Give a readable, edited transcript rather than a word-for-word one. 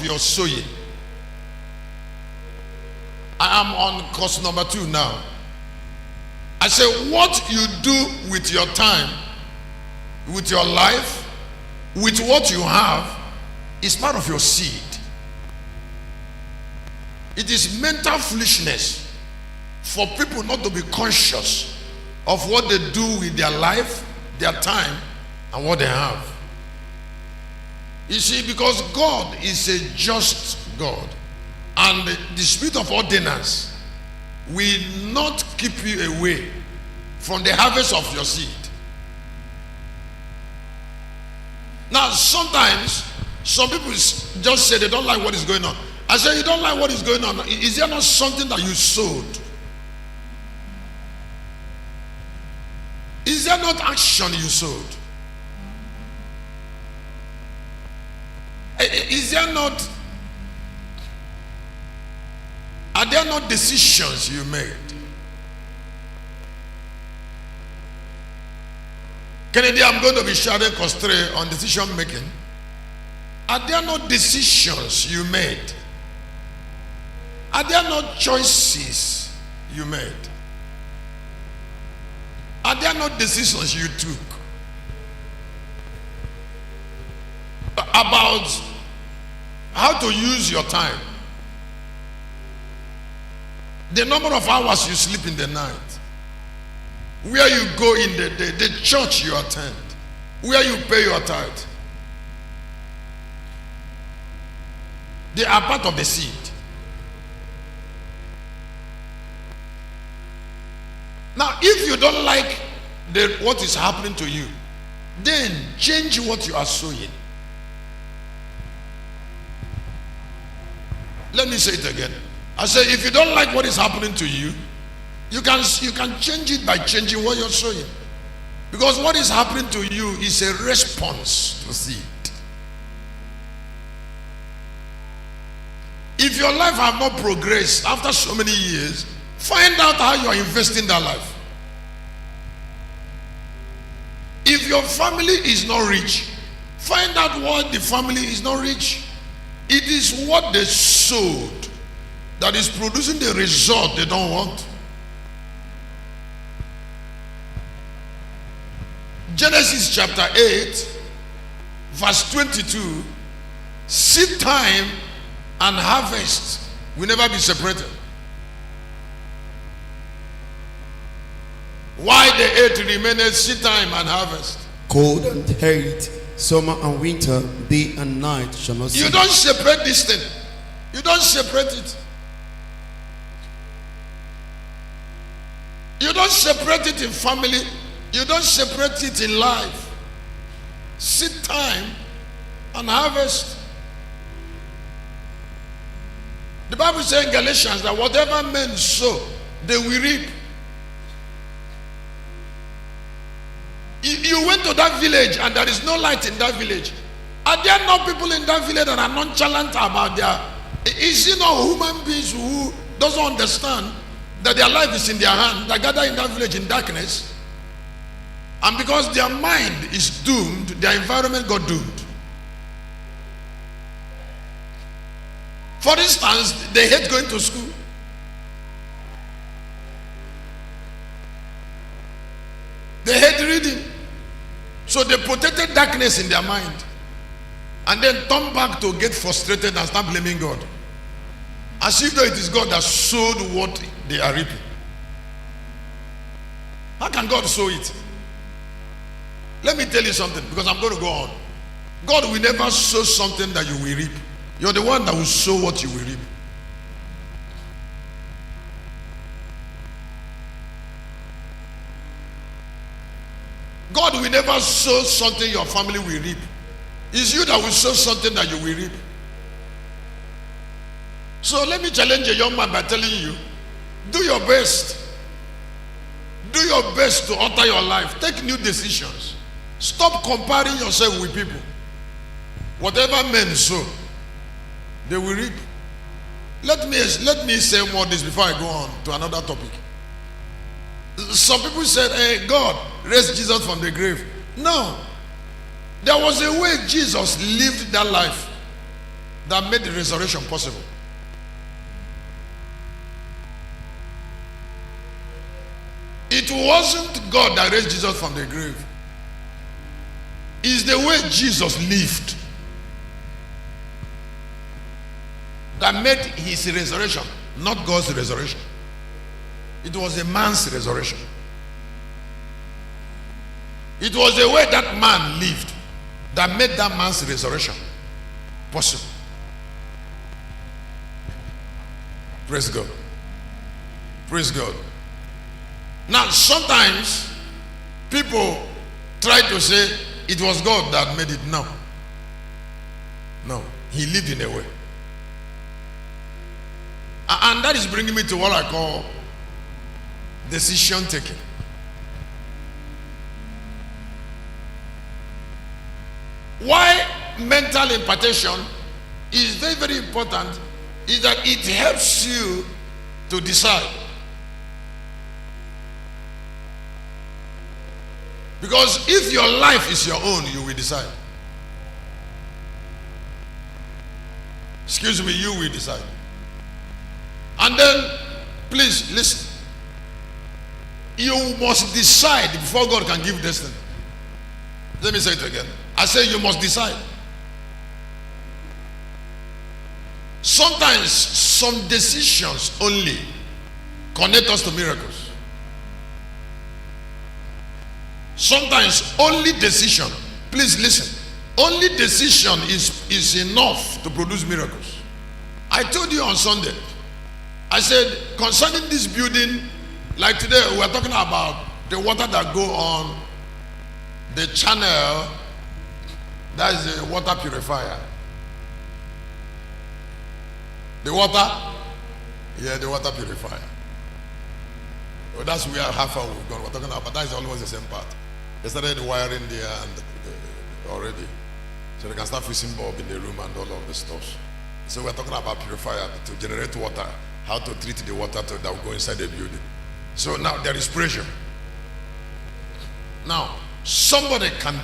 of your sowing. I am on course number 2 now. I say what you do with your time, with your life, with what you have, is part of your seed. It is mental foolishness for people not to be conscious of what they do with their life, their time, and what they have. You see, because God is a just God, and the spirit of ordinance will not keep you away from the harvest of your seed. Now, sometimes some people just say they don't like what is going on. I say, you don't like what is going on. Is there not something that you sowed? Is there not action you sowed? Is there not, are there not decisions you made? Kennedy, I'm going to be sharing course 3 on decision making. Are there not decisions you made? Are there not choices you made? Are there not decisions you took about how to use your time? The number of hours you sleep in the night, where you go in the church you attend, where you pay your tithe. They are part of the seed. Now, if you don't like what is happening to you, then change what you are sowing. Let me say it again. I say, if you don't like what is happening to you, you can change it by changing what you're sowing. Because what is happening to you is a response to seed. If your life have not progressed after so many years, find out how you are investing that life. If your family is not rich, find out why the family is not rich. It is what they sowed that is producing the result they don't want. Genesis chapter 8, verse 22, seed time and harvest will never be separated. Why the earth remaineth seed time and harvest? Cold and heat, summer and winter, day and night shall not cease. You don't separate this thing. You don't separate it. You don't separate it in family. You don't separate it in life. Seed time and harvest. The Bible says in Galatians that whatever men sow, they will reap. You went to that village and there is no light in that village. Are there not people in that village that are nonchalant about their... Is it not human beings who doesn't understand that their life is in their hand, that gather in that village in darkness? And because their mind is doomed, their environment got doomed. For instance, they hate going to school. They hate reading. So they protected darkness in their mind and then turn back to get frustrated and start blaming God, as if though it is God that sowed what they are reaping. How can God sow it? Let me tell you something, because I'm going to go on. God will never sow something that you will reap. You're the one that will sow what you will reap. God will never sow something your family will reap. It's you that will sow something that you will reap. So let me challenge a young man by telling you, do your best. Do your best to alter your life. Take new decisions. Stop comparing yourself with people. Whatever men sow, they will reap. Let me say more this before I go on to another topic. Some people said, hey, God raised Jesus from the grave. No. There was a way Jesus lived that life. that made the resurrection possible. It wasn't God that raised Jesus from the grave. It's the way Jesus lived that made his resurrection, not God's resurrection. It was a man's resurrection. It was the way that man lived that made that man's resurrection possible. Praise God. Praise God. Now, sometimes people try to say it was God that made it. No. No. He lived in a way. And that is bringing me to what I call decision taking. Why mental impartation is very, very important is that it helps you to decide. Because if your life is your own, you will decide. Excuse me, you will decide. And then, please listen. You must decide before God can give destiny. Let me say it again. I say you must decide. Sometimes some decisions only connect us to miracles. Sometimes only decision, please listen, only decision is enough to produce miracles. I told you on Sunday, I said concerning this building, like today we are talking about the water that go on the channel, that is the water purifier. The water, yeah, the water purifier. Well, that's where half hour we've gone. We're talking about, but that is almost the same part. They started the wiring there and already, so they can start fixing bulb in the room and all of the stuff. So we're talking about purifier to generate water, how to treat the water that will go inside the building. So now there is pressure. Now somebody can